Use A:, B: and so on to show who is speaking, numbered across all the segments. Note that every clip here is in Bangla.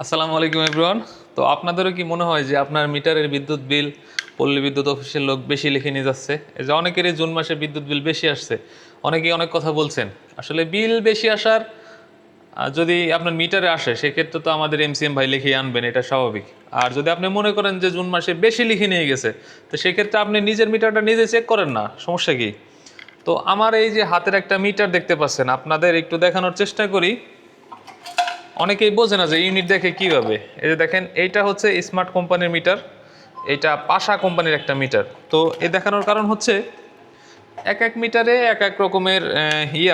A: আসসালামু আলাইকুম এভরিওয়ান। তো আপনাদেরও কি মনে হয় যে আপনার মিটারের বিদ্যুৎ বিল পল্লী বিদ্যুৎ অফিসের লোক বেশি লিখে নিয়ে যাচ্ছে? এই যে অনেকেরই জুন মাসে বিদ্যুৎ বিল বেশি আসছে, অনেকেই অনেক কথা বলছেন। আসলে বিল বেশি আসার যদি আপনার মিটারে আসে সেক্ষেত্রে তো আমাদের এমসিএম ভাই লিখিয়ে আনবেন, এটা স্বাভাবিক। আর যদি আপনি মনে করেন যে জুন মাসে বেশি লিখে নিয়ে গেছে, তো সেক্ষেত্রে আপনি নিজের মিটারটা নিজে চেক করেন না, সমস্যা কি? তো আমার এই যে হাতের একটা মিটার দেখতে পাচ্ছেন, আপনাদের একটু দেখানোর চেষ্টা করি। অনেকেই বোঝে না যে ইউনিট দেখে কীভাবে। এই যে দেখেন, এইটা হচ্ছে স্মার্ট কোম্পানির মিটার, এইটা পাশা কোম্পানির একটা মিটার। তো এই দেখানোর কারণ হচ্ছে এক এক মিটারে এক এক রকমের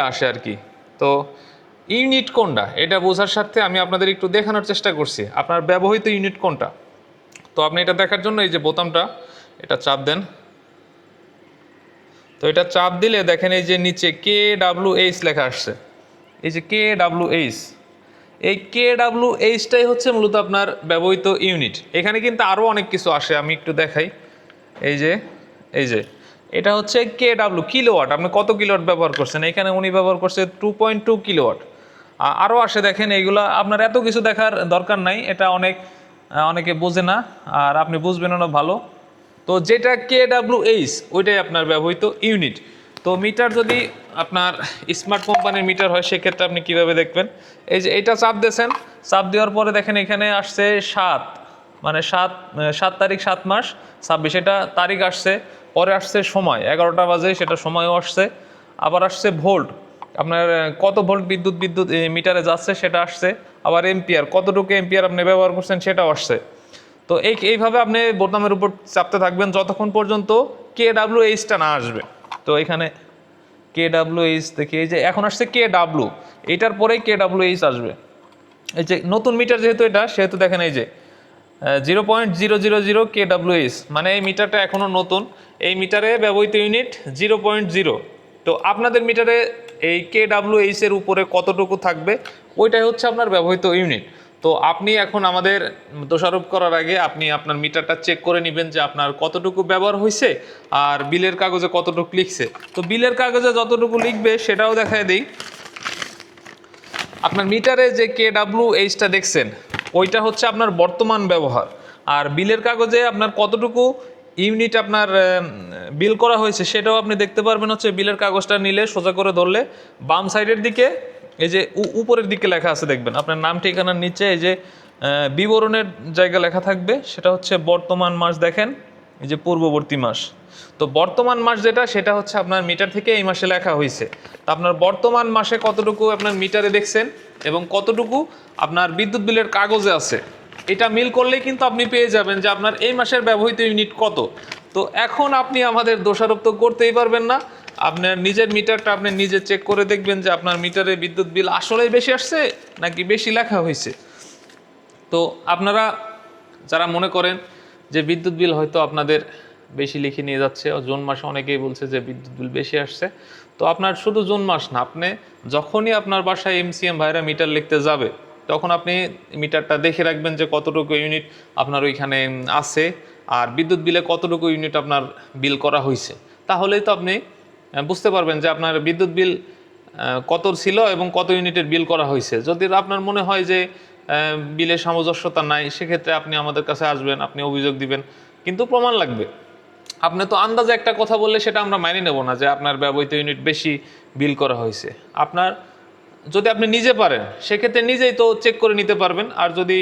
A: আসে আর কি। তো ইউনিট কোনটা এটা বোঝার সাথে আমি আপনাদের একটু দেখানোর চেষ্টা করছি আপনার ব্যবহৃত ইউনিট কোনটা। তো আপনি এটা দেখার জন্য এই যে বোতামটা, এটা চাপ দেন। তো এটা চাপ দিলে দেখেন এই যে নিচে KWH লেখা আসছে, এই যে KWH, এই KWH-টাই হচ্ছে মূলত আপনার ব্যবহৃত ইউনিট। এখানে কিন্তু আরও অনেক কিছু আসে, আমি একটু দেখাই। এই যে এটা হচ্ছে কিলোওয়াট, আপনি কত কিলোওয়াট ব্যবহার করছেন। এখানে উনি ব্যবহার করছে 2.2 কিলোওয়াট। আরও আসে দেখেন, এইগুলো আপনার এত কিছু দেখার দরকার নাই, এটা অনেকে বোঝে না, আর আপনি বুঝবেনও না ভালো। তো যেটা KWH ওইটাই আপনার ব্যবহৃত ইউনিট। তো মিটার যদি আপনার স্মার্ট কোম্পানির মিটার হয় সেক্ষেত্রে আপনি কিভাবে দেখবেন? এই যে এটা চাপ দিয়েছেন, চাপ দেওয়ার পরে দেখেন এখানে আসছে 7, মানে 7 তারিখ 7 মাস 26, এটা তারিখ আসছে। পরে আসছে সময় 11টা বাজে, সেটা সময়ও আসছে। আবার আসছে ভোল্ট, আপনার কত ভোল্ট বিদ্যুৎ মিটারে যাচ্ছে সেটা আসছে। আবার এম্পিয়ার, কতটুকু এম্পিয়ার আপনি ব্যবহার করছেন সেটাও আসছে। তো এইভাবে আপনি বোতামের উপর চাপতে থাকবেন যতক্ষণ পর্যন্ত KWH-টা না আসবে। তো এখানে KWH দেখি, এই যে এখন আসছে KW, এইটার পরেই KWH আসবে। এই যে নতুন মিটার যেহেতু এটা, সেহেতু দেখেন এই যে 0.000 KWH, মানে এই মিটারটা এখনও নতুন। এই মিটারে ব্যবহৃত ইউনিট 0.0। তো আপনাদের মিটারে এই KWH-এর উপরে কতটুকু থাকবে ওইটাই হচ্ছে আপনার ব্যবহৃত ইউনিট। তো আপনি এখন আমাদের দোষারোপ করার আগে আপনি আপনার মিটারটা চেক করে নেবেন যে আপনার কতটুকু ব্যবহার হয়েছে আর বিলের কাগজে কতটুকু লিখছে। তো বিলের কাগজে যতটুকু লিখবে সেটাও দেখায় দিই। আপনার মিটারে যে KWH-টা দেখছেন ওইটা হচ্ছে আপনার বর্তমান ব্যবহার, আর বিলের কাগজে আপনার কতটুকু ইউনিট আপনার বিল করা হয়েছে সেটাও আপনি দেখতে পারবেন হচ্ছে বিলের কাগজটা নিলে, সোজা করে ধরলে বাম সাইডের দিকে এই যে উপরের দিকে লেখা আছে দেখবেন, আপনার নাম ঠিকানার নিচে এই যে বিবরণের জায়গা লেখা থাকবে, সেটা হচ্ছে বর্তমান মাস। দেখেন এই যে পূর্ববর্তী মাস। তো বর্তমান মাস যেটা, সেটা হচ্ছে আপনার মিটার থেকে এই মাসে লেখা হয়েছে। তো আপনার বর্তমান মাসে কতটুকু আপনার মিটারে দেখছেন এবং কতটুকু আপনার বিদ্যুৎ বিলের কাগজে আছে, এটা মিল করলেই কিন্তু আপনি পেয়ে যাবেন যে আপনার এই মাসের ব্যবহৃত ইউনিট কত। তো এখন আপনি আমাদের দোষারোপ তো করতেই পারবেন না, আপনার নিজের মিটারটা আপনি নিজে চেক করে দেখবেন যে আপনার মিটারে বিদ্যুৎ বিল আসলেই বেশি আসছে নাকি বেশি লেখা হয়েছে। তো আপনারা যারা মনে করেন যে বিদ্যুৎ বিল হয়তো আপনাদের বেশি লিখে নিয়ে যাচ্ছে, জুন মাসে অনেকেই বলছে যে বিদ্যুৎ বিল বেশি আসছে, তো আপনার শুধু জুন মাস না, আপনি যখনই আপনার বাসায় এমসিএম ভাইরা মিটার লিখতে যাবে তখন আপনি মিটারটা দেখে রাখবেন যে কতটুকু ইউনিট আপনার ওইখানে আছে আর বিদ্যুৎ বিলে কতটুকু ইউনিট আপনার বিল করা হয়েছে। তাহলেই তো আপনি বুঝতে পারবেন যে আপনার বিদ্যুৎ বিল কত ছিল এবং কত ইউনিটের বিল করা হয়েছে। যদি আপনার মনে হয় যে বিলের সামঞ্জস্যতা নাই, সেক্ষেত্রে আপনি আমাদের কাছে আসবেন, আপনি অভিযোগ দিবেন, কিন্তু প্রমাণ লাগবে। আপনি তো আন্দাজে একটা কথা বললে সেটা আমরা মানি নেব না যে আপনার ব্যবহৃত ইউনিট বেশি বিল করা হয়েছে। আপনার যদি আপনি নিজে পারেন সেক্ষেত্রে নিজেই তো চেক করে নিতে পারবেন, আর যদি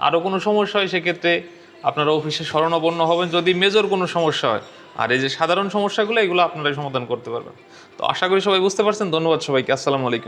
A: আরও কোনো সমস্যা হয় সেক্ষেত্রে আপনারা অফিসে শরণাপন্ন হবেন যদি মেজর কোনো সমস্যা হয়। আর এই যে সাধারণ সমস্যাগুলো, এগুলো আপনারাই সমাধান করতে পারবেন। তো আশা করি সবাই বুঝতে পারছেন। ধন্যবাদ সবাইকে। আসসালামু আলাইকুম।